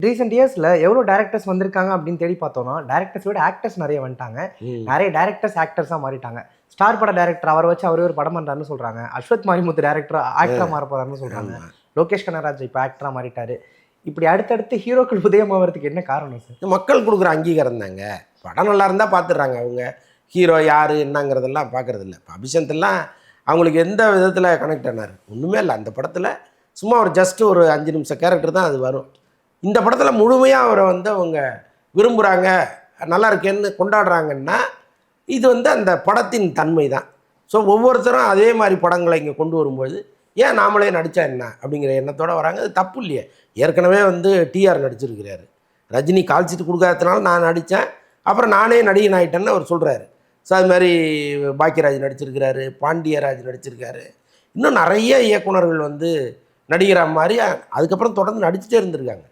Recent இயர்ஸ்ல எவ்வளோ directors வந்திருக்காங்க அப்படின்னு தேடி பார்த்தோம்னா, டேரக்டர்ஸ் விட ஆக்டர்ஸ் நிறைய வந்துட்டாங்க. நிறைய டேரக்டர்ஸ் ஆக்டர்ஸா மாறிட்டாங்க. ஸ்டார் பட டேரக்டர் அவரை வச்சு அவரே ஒரு படம் பண்றாருன்னு சொல்றாங்க. அஸ்வத் மாரிமுத்து டேரக்டர் ஆக்டரா மாற போறாருன்னு சொல்றாங்க. லோகேஷ் கனகராஜ் இப்போ ஆக்டரா மாறிட்டாரு. இப்படி அடுத்தடுத்து ஹீரோக்கள் உதயம் ஆகிறதுக்கு என்ன காரணம் சார்? மக்கள் கொடுக்குற அங்கீகாரம் தாங்க. படம் நல்லா இருந்தால் பார்த்துடுறாங்க. அவங்க ஹீரோ யார் என்னங்கிறதெல்லாம் பார்க்குறது இல்லை. இப்போ அபிஷேகத்தெல்லாம் அவங்களுக்கு எந்த விதத்தில் கனெக்ட் ஆனார் ஒன்றுமே இல்லை. அந்த படத்தில் சும்மா ஒரு ஜஸ்ட் ஒரு 5 நிமிஷம் கேரக்டர் தான் அது வரும். இந்த படத்தில் முழுமையாக அவரை அவங்க விரும்புகிறாங்க, நல்லா இருக்கேன்னு கொண்டாடுறாங்கன்னா இது அந்த படத்தின் தன்மை தான். ஸோ ஒவ்வொருத்தரும் அதே மாதிரி படங்களை இங்கே கொண்டு வரும்போது ஏன் நாமளே நடித்தா என்ன அப்படிங்கிற எண்ணத்தோடு வராங்க. அது தப்பு இல்லையே. ஏற்கனவே டிஆர் நடிச்சிருக்கிறாரு. ரஜினி கால்ஷீட் கொடுக்காததுனால நான் நடித்தேன், அப்புறம் நானே நடிகன் ஆகிட்டேன்னு அவர் சொல்கிறாரு. ஸோ அது மாதிரி பாக்கியராஜ் நடிச்சிருக்கிறாரு, பாண்டியராஜ் நடிச்சிருக்காரு, இன்னும் நிறைய இயக்குனர்கள் நடிகராக மாதிரி அதுக்கப்புறம் தொடர்ந்து நடிச்சுட்டே இருந்திருக்காங்க.